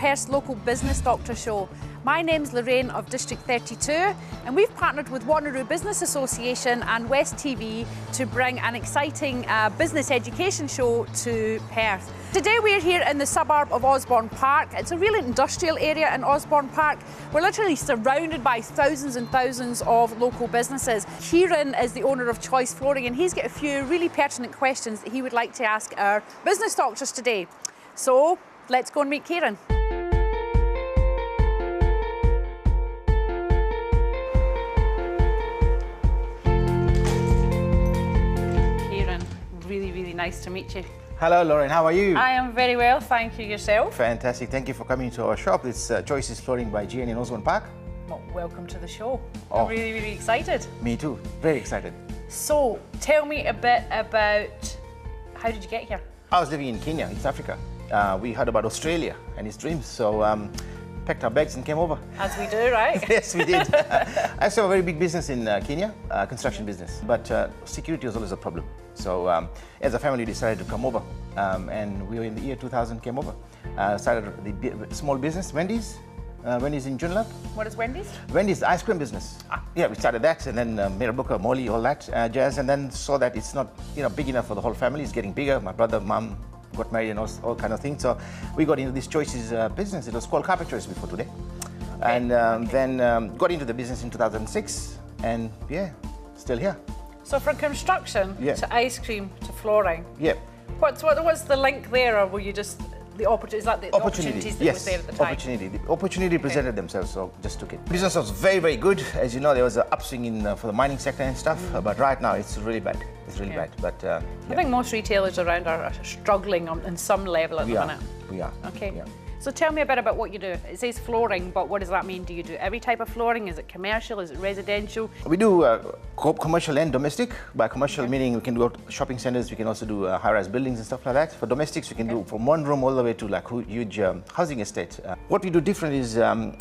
Perth's local business doctor show. My name's Lorraine of District 32 and we've partnered with Wanneroo Business Association and West TV to bring an exciting business education show to Perth. Today we're here in the suburb of Osborne Park. It's a real industrial area in Osborne Park. We're literally surrounded by thousands and thousands of local businesses. Kieran is the owner of Choice Flooring and he's got a few really pertinent questions that he would like to ask our business doctors today. So let's go and meet Kieran. Kieran, really nice to meet you. Hello, Lauren. How are you? I am very well, thank you. Yourself? Fantastic. Thank you for coming to our shop. It's Choices Flooring by GN in Osborne Park. Well, welcome to the show. Oh. I'm really excited. Me too. Very excited. So, tell me a bit about how did you get here? I was living in Kenya, East Africa. We heard about Australia and its dreams, so packed our bags and came over. As we do, right? Yes, we did. I used to have a very big business in Kenya, construction business, but security was always a problem. So as a family, we decided to come over, and we were in the year 2000, came over. Started the small business, Wendy's. Wendy's in Joondalup. What is Wendy's? Wendy's, the ice cream business. Yeah, we started that, and then Mirabuka, Molly, all that jazz, and then saw that it's not big enough for the whole family. It's getting bigger. My brother, mum got married and all kind of things. So we got into this Choices business. It was called Carpet Choice before today. Okay. And then got into the business in 2006, and yeah, still here. So from construction to ice cream to flooring. Yeah. What's the link there, or were you just the opportunity? Is that the opportunities that was there at the time? The opportunity presented themselves, so just took it. Business was very good. As you know, there was an upswing for the mining sector and stuff, but right now it's really bad. It's really bad. But I think most retailers around are struggling on some level at the minute. We are. Okay. Yeah. So tell me a bit about what you do. It says flooring, but what does that mean? Do you do every type of flooring? Is it commercial? Is it residential? We do commercial and domestic. By commercial meaning we can do shopping centers, we can also do high-rise buildings and stuff like that. For domestics, we can do from one room all the way to like huge housing estate. What we do different is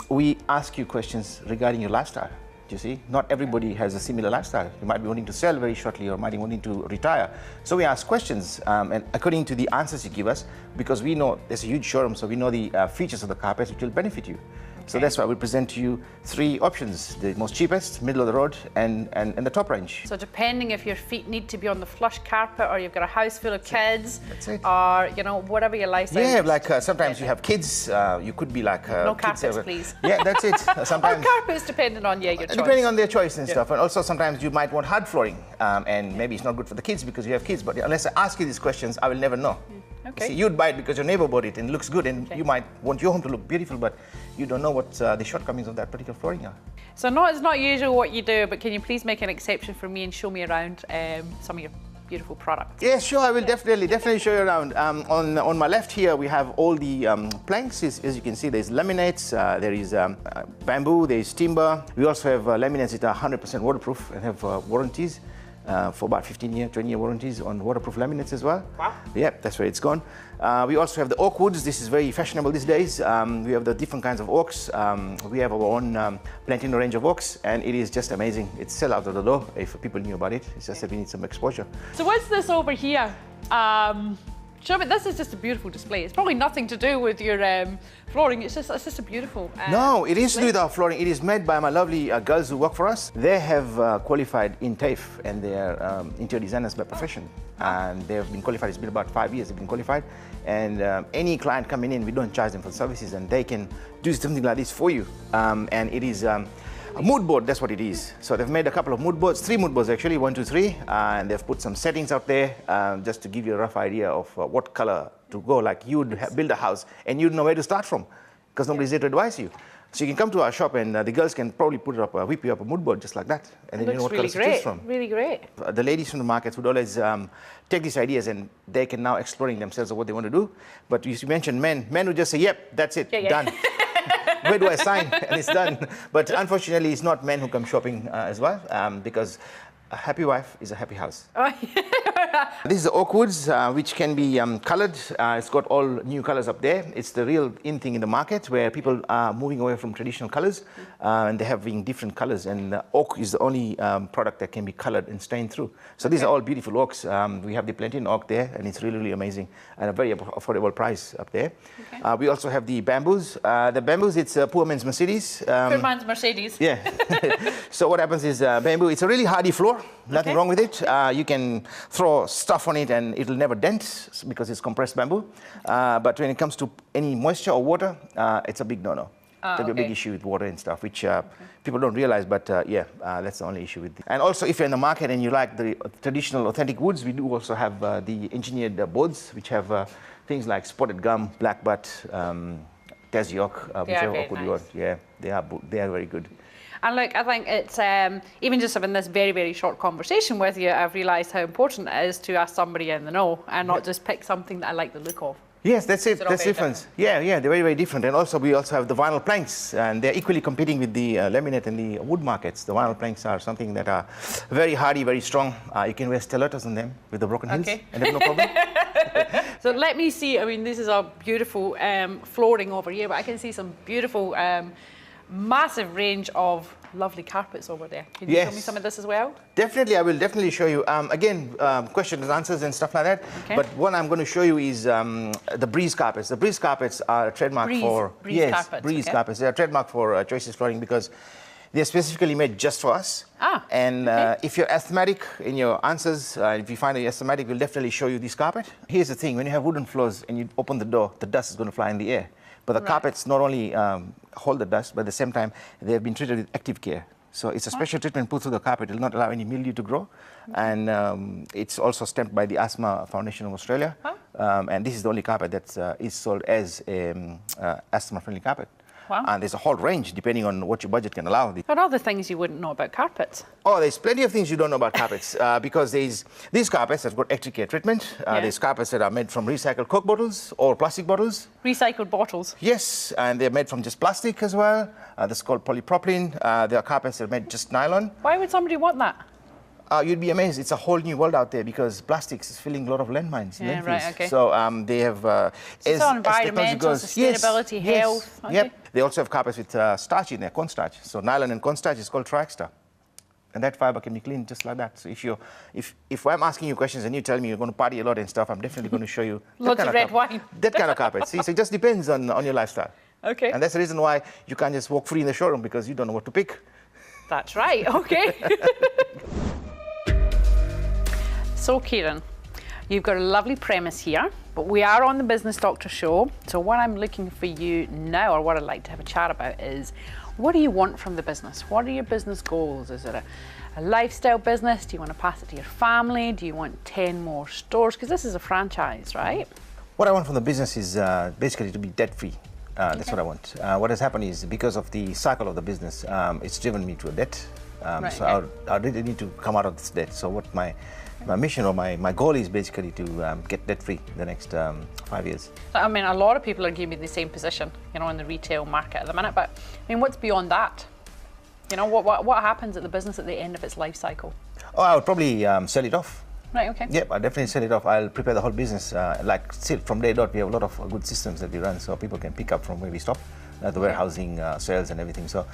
we ask you questions regarding your lifestyle. You see, not everybody has a similar lifestyle. You might be wanting to sell very shortly or might be wanting to retire. So we ask questions and according to the answers you give us, because we know there's a huge showroom, so we know the features of the carpets which will benefit you. So that's why we present to you three options: the most cheapest, middle of the road, and the top range. So depending if your feet need to be on the flush carpet, or you've got a house full of kids, that's it. Or whatever your lifestyle. Yeah, like sometimes you have kids. You could be like no carpets, please. Yeah, that's it. Sometimes or carpets, depending on your choice. Depending on their choice and stuff, and also sometimes you might want hard flooring, and maybe it's not good for the kids because you have kids. But unless I ask you these questions, I will never know. Okay. See, you'd buy it because your neighbor bought it and it looks good, and you might want your home to look beautiful, but you don't know what the shortcomings of that particular flooring are. So no, it's not usual what you do, but can you please make an exception for me and show me around some of your beautiful products? Yeah, sure, I will definitely show you around. On my left here, we have all the planks. As you can see, there's laminates, there is bamboo, there is timber. We also have laminates that are 100% waterproof and have warranties. For about 15-year, 20-year warranties on waterproof laminates as well. Wow. Yeah, that's where it's gone. We also have the oak woods. This is very fashionable these days. We have the different kinds of oaks. We have our own Plantino range of oaks, and it is just amazing. It's sell out of the door if people knew about it. It's just that we need some exposure. So what's this over here? Show me, this is just a beautiful display. It's probably nothing to do with your flooring. It's just a beautiful No, it is display. to do with our flooring. It is made by my lovely girls who work for us. They have qualified in TAFE, and they're interior designers by profession. And they've been qualified. It's been about 5 years they've been qualified. And any client coming in, we don't charge them for services, and they can do something like this for you. And it is a mood board, that's what it is. So they've made a couple of mood boards, 3 mood boards actually, 1, 2, 3, and they've put some settings out there just to give you a rough idea of what color to go. Like you would build a house and you'd know where to start from because nobody's there to advise you. So you can come to our shop and the girls can probably put it up, whip you up a mood board just like that, and then you know what colors to choose from. Really great. The ladies from the markets would always take these ideas and they can now exploring themselves of what they want to do. But you mentioned men would just say, yep, that's it, done. Where do I sign? And it's done. But unfortunately, it's not men who come shopping as well, because a happy wife is a happy house. This is the oak woods, which can be colored. It's got all new colors up there. It's the real in thing in the market where people are moving away from traditional colors and they're having different colors. And oak is the only product that can be colored and stained through. So these are all beautiful oaks. We have the plantain oak there, and it's really, really amazing at a very affordable price up there. Okay. We also have the bamboos. The bamboos, it's a poor man's Mercedes. Poor man's Mercedes. Yeah. So what happens is bamboo, it's a really hardy floor. Nothing wrong with it. You can throw stuff on it and it'll never dent because it's compressed bamboo. But when it comes to any moisture or water, it's a big no-no. There'll be a big issue with water and stuff, which people don't realize, but that's the only issue with it. And also, if you're in the market and you like the traditional, authentic woods, we do also have the engineered boards, which have things like spotted gum, blackbutt, Tassie oak, whichever oak you want. Yeah, they are very good. And look, I think it's, even just having this very, very short conversation with you, I've realised how important it is to ask somebody in the know and not just pick something that I like the look of. Yes, that's it. That's the difference. Yeah, they're very, very different. And also, we also have the vinyl planks, and they're equally competing with the laminate and the wood markets. The vinyl planks are something that are very hardy, very strong. You can wear stilettos on them with the broken heels and have no problem. So let me see. I mean, this is a beautiful flooring over here, but I can see some beautiful, massive range of lovely carpets over there. Can you show me some of this as well? Definitely, I will definitely show you. Again, questions and answers and stuff like that. Okay. But what I'm going to show you is the breeze carpets. The breeze carpets are a trademark for breeze carpets. Breeze carpets. They're a trademark for Choices Flooring because they're specifically made just for us. And if you're asthmatic in your answers, if you find that you're asthmatic, we'll definitely show you this carpet. Here's the thing: when you have wooden floors and you open the door, the dust is going to fly in the air. But the carpets not only hold the dust, but at the same time, they have been treated with active care. So it's a special treatment put through the carpet. It will not allow any mildew to grow. And it's also stamped by the Asthma Foundation of Australia. And this is the only carpet that is sold as an asthma-friendly carpet. And there's a whole range depending on what your budget can allow. What are other things you wouldn't know about carpets? Oh, there's plenty of things you don't know about carpets because there's these carpets that got active care treatment. There's carpets that are made from recycled Coke bottles or plastic bottles. Recycled bottles? Yes, and they're made from just plastic as well. That's called polypropylene. There are carpets that are made just nylon. Why would somebody want that? You'd be amazed. It's a whole new world out there because plastics is filling a lot of landmines. Yeah, right, okay. So they have... as environmental, sustainability, health. Yes, yep. They also have carpets with starch in there, cornstarch. So nylon and cornstarch is called Triaxtar. And that fiber can be cleaned just like that. So if I'm asking you questions and you tell me you're going to party a lot and stuff, I'm definitely going to show you lots of red wine. That kind of carpet. See, so it just depends on your lifestyle. Okay. And that's the reason why you can't just walk free in the showroom because you don't know what to pick. That's right. Okay. So, Kieran, you've got a lovely premise here, but we are on the Business Doctor show. So what I'm looking for you now, or what I'd like to have a chat about is, what do you want from the business? What are your business goals? Is it a lifestyle business? Do you want to pass it to your family? Do you want 10 more stores? Because this is a franchise, right? What I want from the business is basically to be debt-free. That's what I want. What has happened is because of the cycle of the business, it's driven me to a debt. I really need to come out of this debt. So what my mission or my goal is basically to get debt-free in the next 5 years. I mean, a lot of people are going to be in the same position, you know, in the retail market at the minute. But I mean, what's beyond that? You know, what happens at the business at the end of its life cycle? Oh, I would probably sell it off. Right, okay. Yep, I'll definitely sell it off. I'll prepare the whole business. Like still from day dot, we have a lot of good systems that we run so people can pick up from where we stop. The warehousing, sales and everything. So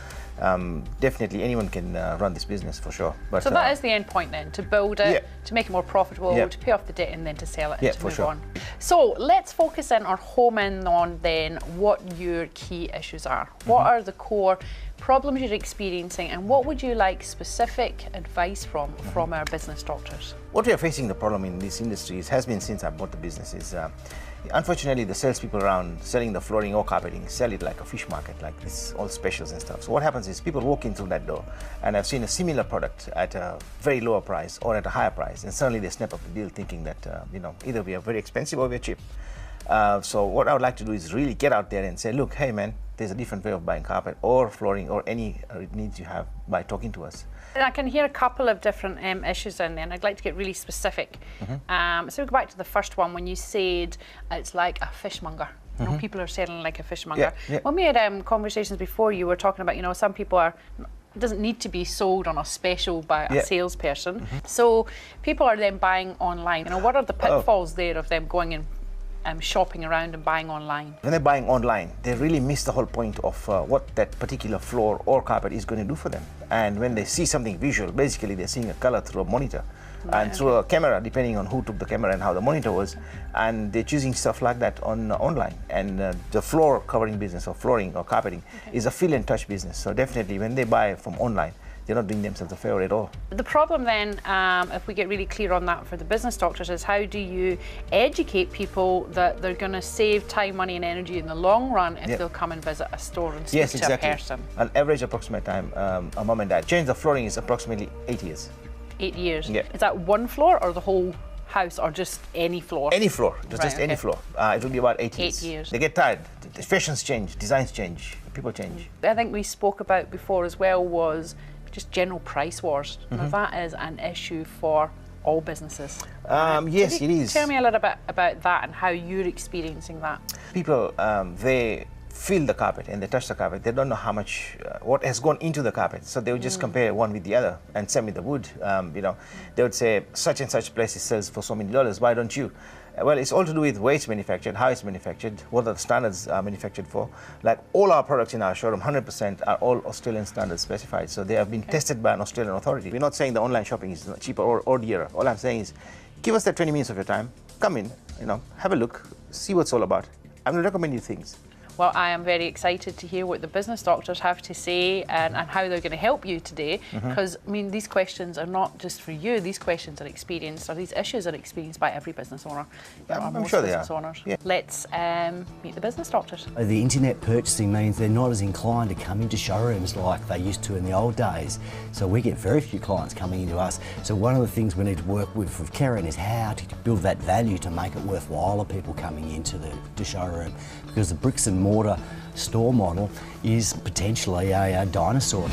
definitely anyone can run this business for sure. But, so that is the end point then, to build it, to make it more profitable, to pay off the debt and then to sell it and to move on. So let's focus in or home in on then what your key issues are. What are the core problems you're experiencing and what would you like specific advice from our business doctors? What we are facing the problem in this industry has been since I bought the business is unfortunately, the salespeople around selling the flooring or carpeting sell it like a fish market, like this, all specials and stuff. So what happens is people walk in through that door and I've seen a similar product at a very lower price or at a higher price, and suddenly they snap up the deal thinking that, you know, either we are very expensive or we're cheap. So what I would like to do is really get out there and say, look, hey man, there's a different way of buying carpet or flooring or any needs you have by talking to us. I can hear a couple of different issues in there, and I'd like to get really specific. So we'll go back to the first one when you said it's like a fishmonger. You know, people are selling like a fishmonger. When we had conversations before, you were talking about, you know, some people are It doesn't need to be sold on a special by a salesperson. So people are then buying online. You know, what are the pitfalls there of them going and shopping around and buying online? When they're buying online, they really miss the whole point of what that particular floor or carpet is going to do for them. And when they see something visual, basically they're seeing a color through a monitor and through a camera, depending on who took the camera and how the monitor was. And they're choosing stuff like that on online. And the floor covering business or flooring or carpeting is a feel and touch business. So definitely when they buy from online, they're not doing themselves a favour at all. The problem then, if we get really clear on that for the business doctors, is how do you educate people that they're going to save time, money and energy in the long run if they'll come and visit a store and speak to a person? An average approximate time a mum and dad change the flooring is approximately 8 years. 8 years? Yeah. Is that one floor or the whole house or just any floor? Any floor, just any floor. It will be about 8 years. 8 years. They get tired. The fashions change, designs change, people change. I think we spoke about before as well was just general price wars. Now that is an issue for all businesses. Yes, it is. Tell me a little bit about that and how you're experiencing that. People, they feel the carpet and they touch the carpet. They don't know how much, what has gone into the carpet. So they would just compare one with the other. And same with the wood. You know, they would say such and such place sells for so many dollars. Why don't you? Well, it's all to do with where it's manufactured, how it's manufactured, what are the standards are manufactured for. Like all our products in our showroom, 100% are all Australian standards specified. So they have been tested by an Australian authority. We're not saying the online shopping is cheaper or dearer. All I'm saying is give us that 20 minutes of your time, come in, you know, have a look, see what it's all about. I'm going to recommend you things. Well, I am very excited to hear what the business doctors have to say and how they're going to help you today. Because, I mean, these questions are not just for you. These questions are experienced, or these issues are experienced by every business owner. I'm sure they are. Owners. Yeah. Let's meet the business doctors. The internet purchasing means they're not as inclined to come into showrooms like they used to in the old days. So we get very few clients coming into us. So one of the things we need to work with Karen is how to build that value to make it worthwhile of people coming into the showroom. Because the bricks and mortar store model is potentially a dinosaur.